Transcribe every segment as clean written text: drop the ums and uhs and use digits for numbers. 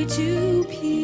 joy to peace.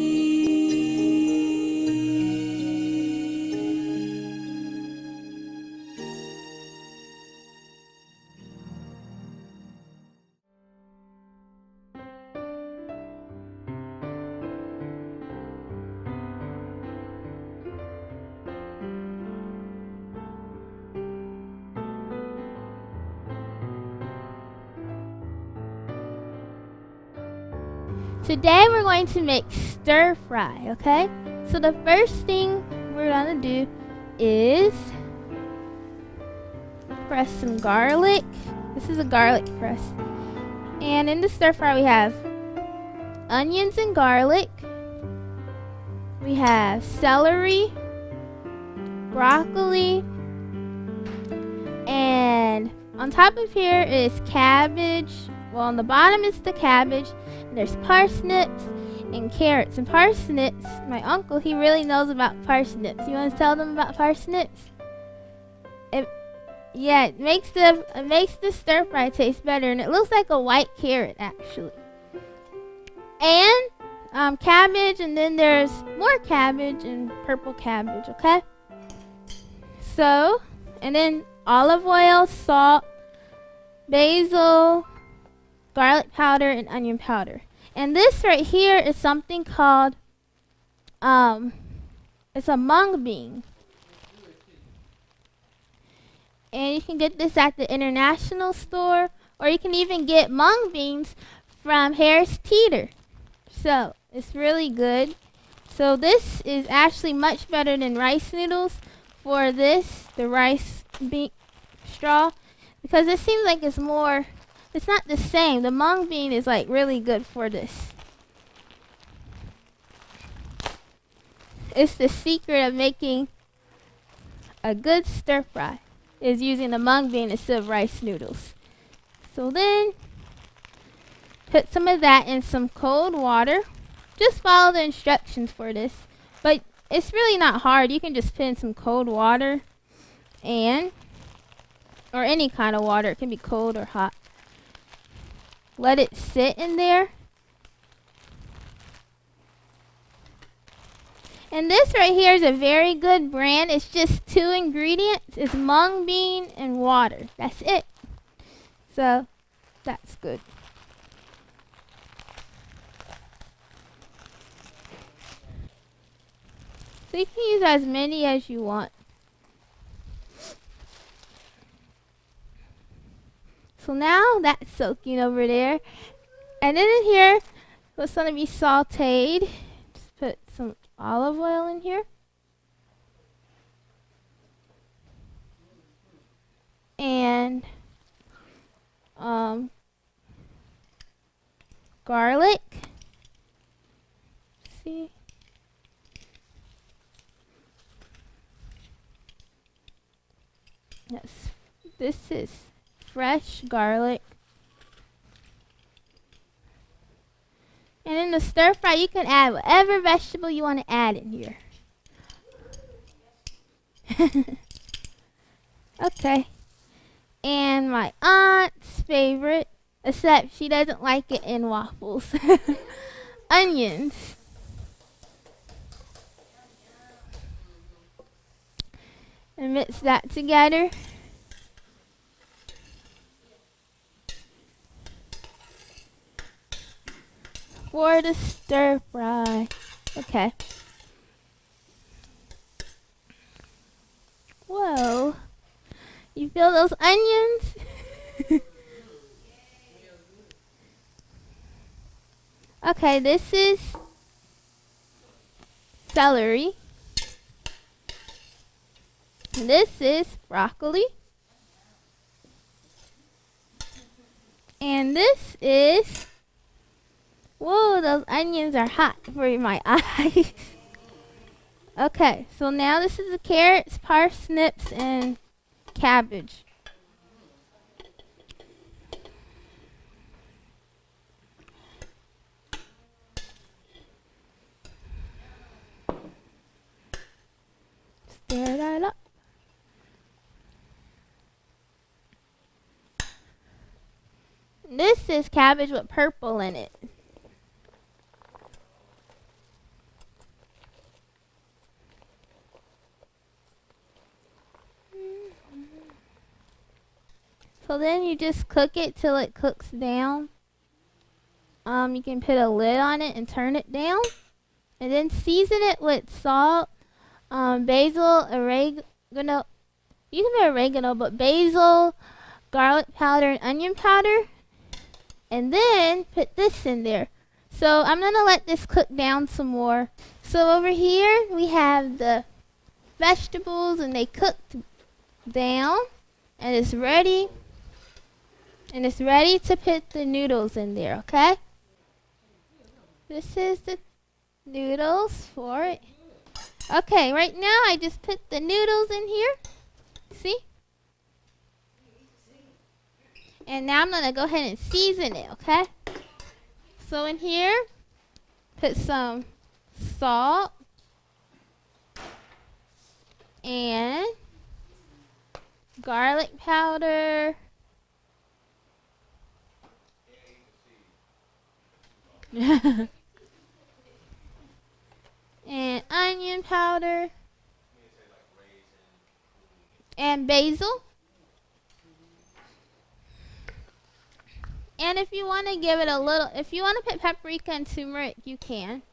Today we're going to make stir fry, okay? So the first thing we're gonna do is press some garlic. This is a garlic press. And in the stir fry we have onions and garlic. We have celery, broccoli, and on top of here is cabbage. Well, on the bottom is the cabbage. And there's parsnips and carrots. And parsnips, my uncle, he really knows about parsnips. You want to tell them about parsnips? It makes the stir fry taste better, and it looks like a white carrot actually. And cabbage, and then there's more cabbage and purple cabbage. Okay. So, and then olive oil, salt, basil, garlic powder, and onion powder. And this right here is something called, it's a mung bean. And you can get this at the international store, or you can even get mung beans from Harris Teeter. So, it's really good. So this is actually much better than rice noodles for this, the rice bean straw, because it seems like it's more, it's not the same. The mung bean is like really good for this. It's the secret of making a good stir fry, is using the mung bean instead of rice noodles. So then, put some of that in some cold water. Just follow the instructions for this. But it's really not hard. You can just put in some cold water, or any kind of water. It can be cold or hot. Let it sit in there. And this right here is a very good brand. It's just 2 ingredients. It's mung bean and water. That's it. So, that's good. So you can use as many as you want. So now that's soaking over there. And then in here, what's going to be sauteed. Just put some olive oil in here. And garlic. See? Yes. This is fresh garlic. And in the stir fry, you can add whatever vegetable you want to add in here. Okay. And my aunt's favorite, except she doesn't like it in waffles. Onions. And mix that together. For the stir fry. Okay. Whoa. You feel those onions? Okay, this is celery. This is broccoli. And this is, whoa, those onions are hot for my eyes. Okay, so now this is the carrots, parsnips, and cabbage. Stir that up. This is cabbage with purple in it. So then you just cook it till it cooks down. You can put a lid on it and turn it down. And then season it with salt, basil, oregano. You can put oregano, but basil, garlic powder, and onion powder. And then put this in there. So I'm going to let this cook down some more. So over here we have the vegetables and they cooked down. And it's ready. And it's ready to put the noodles in there, okay? This is the noodles for it. Okay, right now I just put the noodles in here. See? And now I'm going to go ahead and season it, okay? So in here, put some salt and garlic powder. And onion powder. And basil. And if you want to give it a little, if you want to put paprika and turmeric, you can.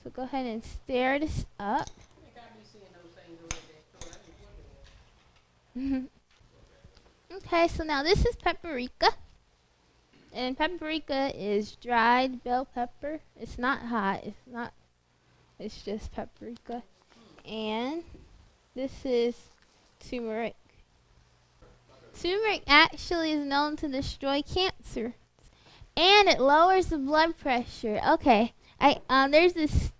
So go ahead and stir this up. Okay, so now this is paprika. And paprika is dried bell pepper. It's not hot. It's just paprika. And this is turmeric. Turmeric actually is known to destroy cancer. And it lowers the blood pressure. Okay, there's this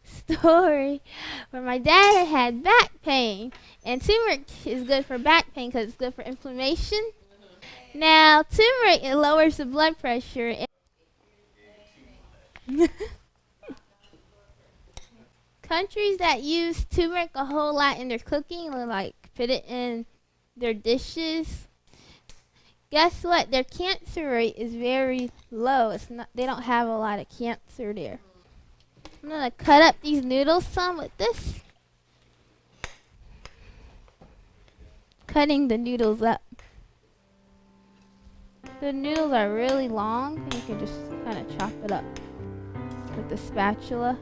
story where my dad had back pain. And turmeric is good for back pain because it's good for inflammation. Now, turmeric, it lowers the blood pressure. Countries that use turmeric a whole lot in their cooking, like put it in their dishes, guess what? Their cancer rate is very low. They don't have a lot of cancer there. I'm going to cut up these noodles some with this. Cutting the noodles up. The noodles are really long, and you can just kind of chop it up with the spatula.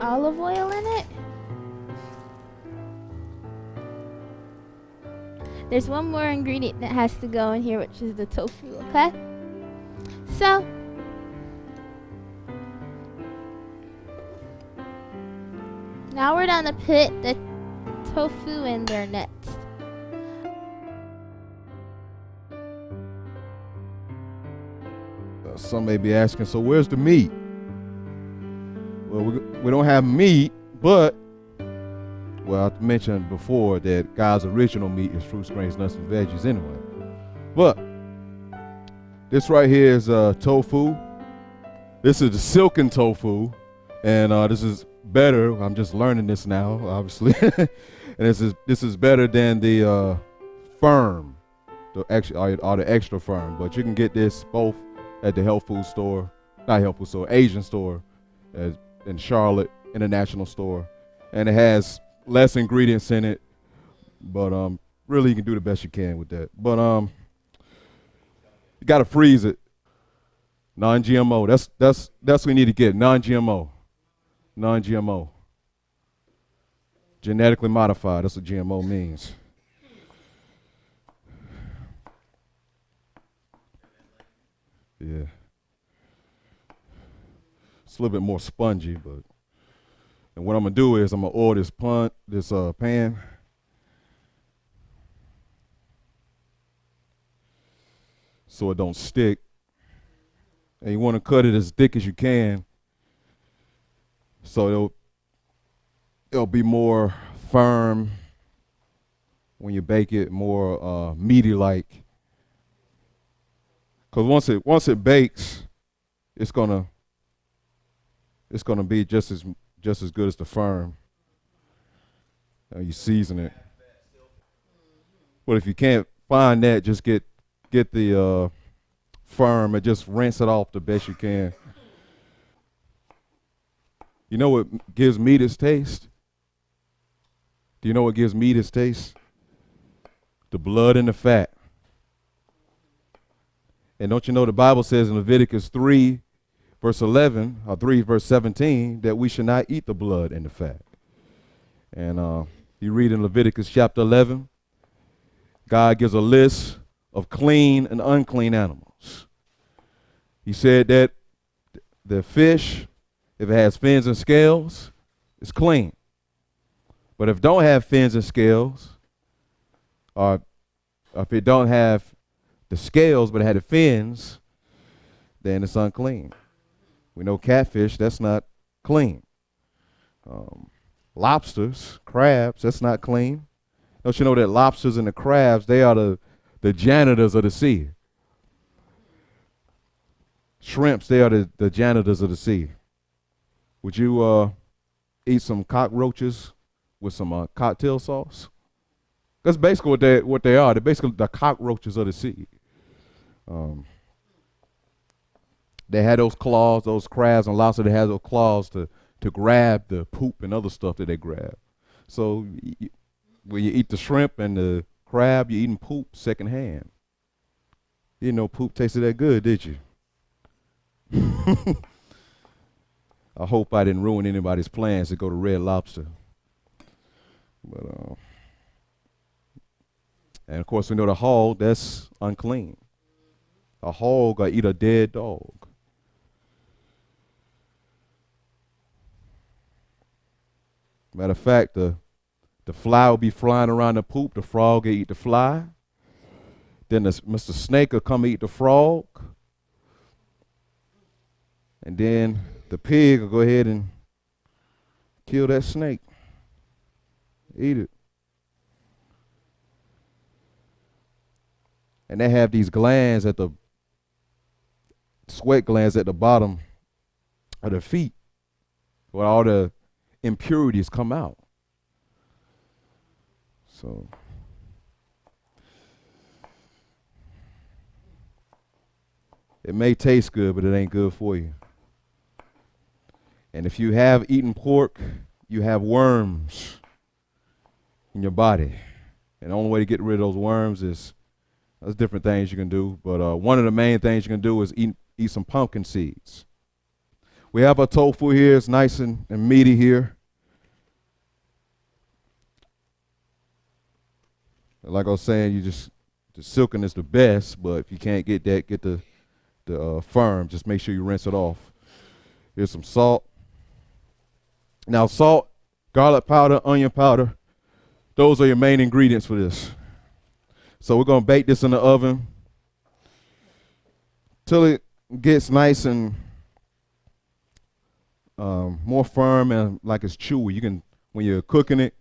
Olive oil in it. There's one more ingredient that has to go in here, which is the tofu, okay? So, now we're going to put the tofu in there next. Some may be asking, so where's the meat? Well, we don't have meat, but, well, I mentioned before that God's original meat is fruits, grains, nuts, and veggies anyway. But this right here is tofu. This is the silken tofu, and this is better. I'm just learning this now, obviously. And this is better than the firm, the extra firm. But you can get this both at the Asian store in Charlotte International Store. And it has less ingredients in it, but really you can do the best you can with that. But you gotta freeze it. Non-GMO. That's what we need to get. Non-GMO. Non-GMO. Genetically modified. That's what GMO means. Yeah. It's a little bit more spongy, but. And what I'm gonna do is I'm gonna oil this pan. So it don't stick. And you want to cut it as thick as you can, so it'll be more firm when you bake it, more meaty-like. Because once it bakes, it's gonna be just as good as the firm. You season it. But if you can't find that, just get the firm and just rinse it off the best you can. You know what gives meat its taste? Do you know what gives meat its taste? The blood and the fat. And don't you know the Bible says in Leviticus 3, verse 11, or 3, verse 17, that we should not eat the blood and the fat. And you read in Leviticus chapter 11, God gives a list of clean and unclean animals. He said that the fish, if it has fins and scales, it's clean. But if it don't have fins and scales, or if it don't have the scales but it had the fins, then it's unclean. We know catfish, that's not clean. Lobsters, crabs, that's not clean. Don't you know that lobsters and the crabs, they are the janitors of the sea. Shrimps, they are the janitors of the sea. Would you eat some cockroaches with some cocktail sauce? That's basically what they are. They're basically the cockroaches of the sea. They had those claws, those crabs and lobsters, they had those claws to grab the poop and other stuff that they grab. So when you eat the shrimp and the crab, you're eating poop secondhand. You didn't know poop tasted that good, did you? I hope I didn't ruin anybody's plans to go to Red Lobster. But and of course we know the hog, that's unclean. A hog or eat a dead dog. Matter of fact, the fly will be flying around the poop. The frog will eat the fly. Then Mr. Snake will come eat the frog. And then the pig will go ahead and kill that snake. Eat it. And they have these glands sweat glands at the bottom of their feet where all the impurities come out. So it may taste good, but it ain't good for you. And if you have eaten pork, you have worms in your body. And the only way to get rid of those worms is, there's different things you can do, but one of the main things you can do is eat some pumpkin seeds. We have our tofu here. It's nice and meaty here. Like I was saying, the silken is the best, but if you can't get that, get the firm. Just make sure you rinse it off. Here's some salt. Now salt, garlic powder, onion powder, those are your main ingredients for this. So we're going to bake this in the oven till it gets nice and more firm and like it's chewy. You can, when you're cooking it,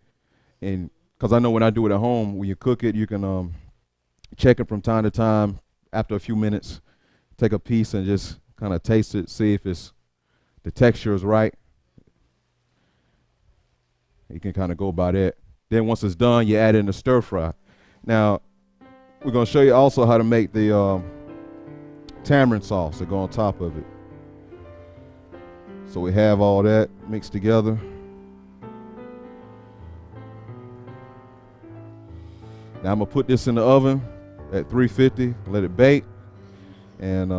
and because I know when I do it at home, when you cook it, you can check it from time to time. After a few minutes, take a piece and just kind of taste it, see if the texture is right. You can kind of go by that. Then once it's done, you add in the stir fry. Now, we're going to show you also how to make the tamarind sauce that go on top of it. So we have all that mixed together. Now I'm going to put this in the oven at 350, let it bake. And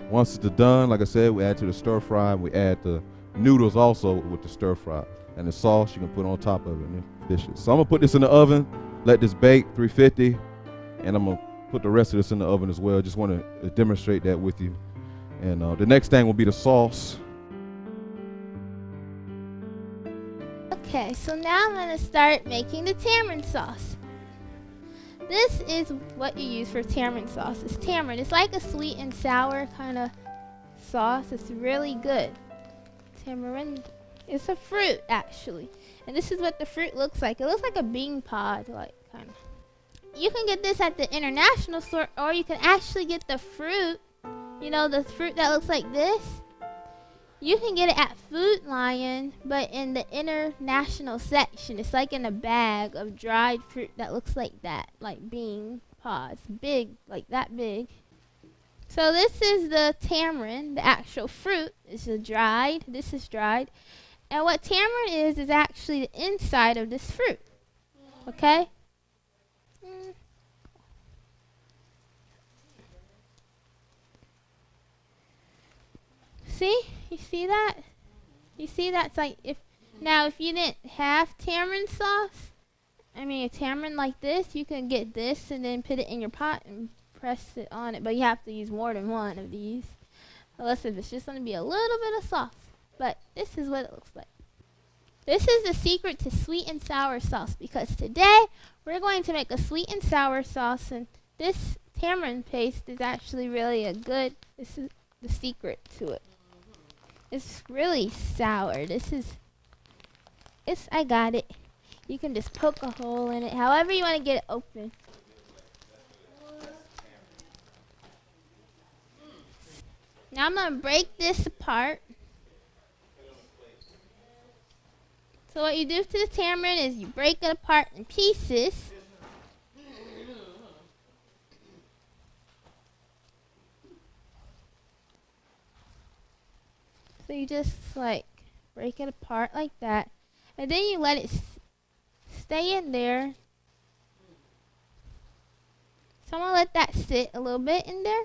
once it's done, like I said, we add to the stir fry. We add the noodles also with the stir fry. And the sauce you can put on top of it in dishes. So I'm going to put this in the oven, let this bake, 350. And I'm going to put the rest of this in the oven as well. Just want to demonstrate that with you. And the next thing will be the sauce. Okay, so now I'm going to start making the tamarind sauce. This is what you use for tamarind sauce. It's tamarind. It's like a sweet and sour kind of sauce. It's really good. Tamarind is a fruit, actually. And this is what the fruit looks like. It looks like a bean pod, like kind of. You can get this at the international store, or you can actually get the fruit. You know, the fruit that looks like this. You can get it at Food Lion, but in the international section. It's like in a bag of dried fruit that looks like that, like bean pods, big, like that big. So this is the tamarind, the actual fruit. This is dried. And what tamarind is actually the inside of this fruit. Okay? See? You see that? You see that's like if you didn't have tamarind sauce, a tamarind like this, you can get this and then put it in your pot and press it on it. But you have to use more than one of these. Unless if it's just going to be a little bit of sauce. But this is what it looks like. This is the secret to sweet and sour sauce, because today we're going to make a sweet and sour sauce, and this tamarind paste is actually really this is the secret to it. It's really sour. I got it. You can just poke a hole in it, however you want to get it open. Now I'm going to break this apart. So what you do to the tamarind is you break it apart in pieces. So you just break it apart like that. And then you let it stay in there. So I'm going to let that sit a little bit in there.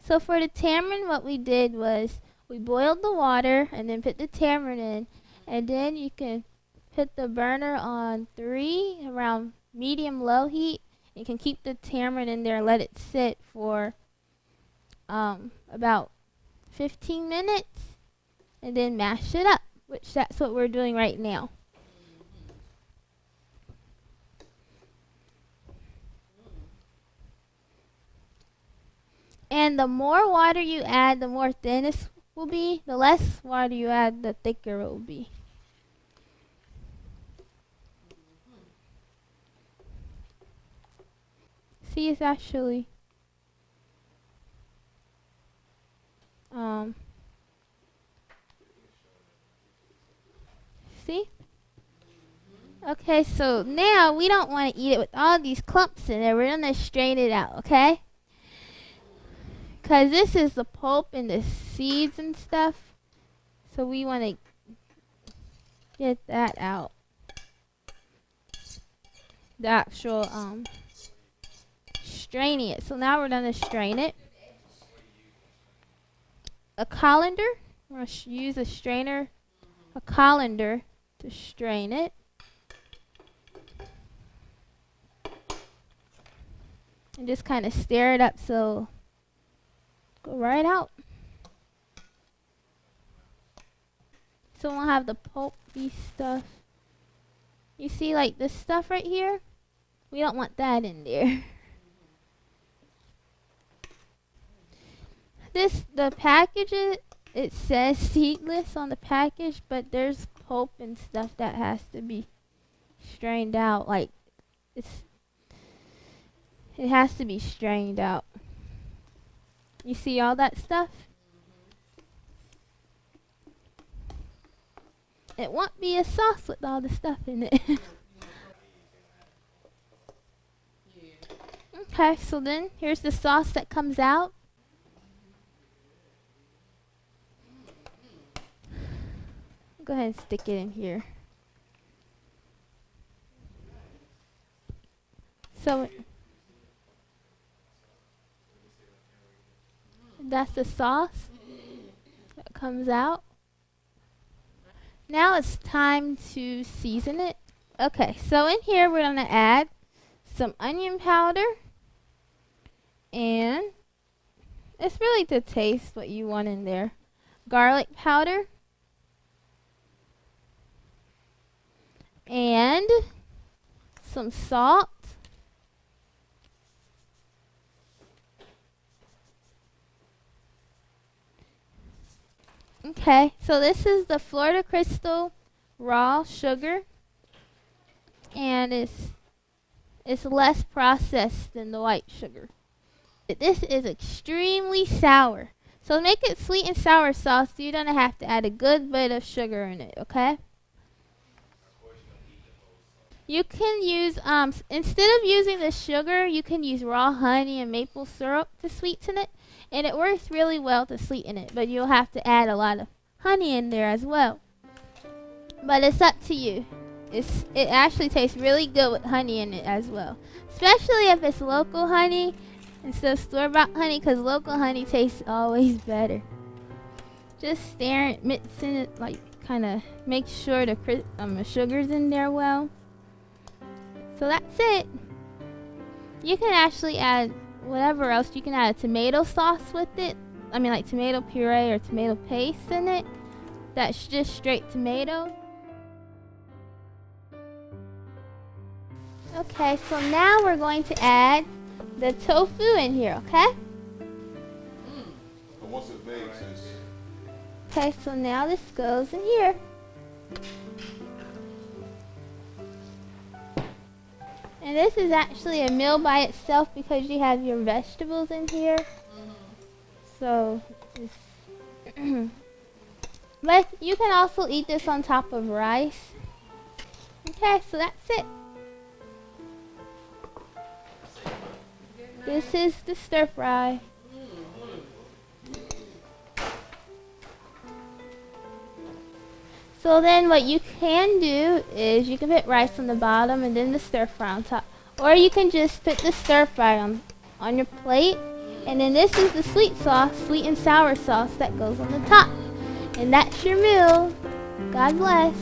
So for the tamarind, what we did was we boiled the water and then put the tamarind in. And then you can put the burner on 3 around medium-low heat. You can keep the tamarind in there and let it sit for about 15 minutes. And then mash it up, which that's what we're doing right now. And the more water you add, the more thin this will be. The less water you add, the thicker it will be. See, it's actually see? Okay, so now we don't want to eat it with all these clumps in there. We're going to strain it out, okay? Because this is the pulp and the seeds and stuff. So we want to get that out. The actual straining it. So now we're going to strain it. A colander. We're going to use a strainer, a colander, to strain it. And just kind of stir it up so go right out. So we'll have the pulpy stuff. You see this stuff right here? We don't want that in there. The package, it says seedless on the package, but there's pulp and stuff that has to be strained out. It has to be strained out. You see all that stuff? It won't be a sauce with all the stuff in it. Okay, so then here's the sauce that comes out. Go ahead and stick it in here. So that's the sauce that comes out. Now it's time to season it. Okay, so in here we're going to add some onion powder, and it's really to taste what you want in there. Garlic powder, and some salt. Okay, so this is the Florida Crystal raw sugar, and it's less processed than the white sugar. This is extremely sour. So to make it sweet and sour sauce, you're going to have to add a good bit of sugar in it, okay? You can use, instead of using the sugar, you can use raw honey and maple syrup to sweeten it. And it works really well to sweeten it, but you'll have to add a lot of honey in there as well. But it's up to you. It actually tastes really good with honey in it as well. Especially if it's local honey instead of store-bought honey, because local honey tastes always better. Just stirring, mixing it, like kind of make sure the sugar's in there well. So that's it. You can actually add whatever else. You can add a tomato sauce with it. I mean, like tomato puree or tomato paste in it. That's just straight tomato. Okay, so now we're going to add the tofu in here, okay? Once it bakes, Okay, so now this goes in here. And this is actually a meal by itself because you have your vegetables in here. So, but you can also eat this on top of rice. Okay, so that's it. This is the stir fry. So then what you can do is you can put rice on the bottom and then the stir fry on top. Or you can just put the stir fry on your plate. And then this is the sweet sauce, sweet and sour sauce that goes on the top. And that's your meal. God bless.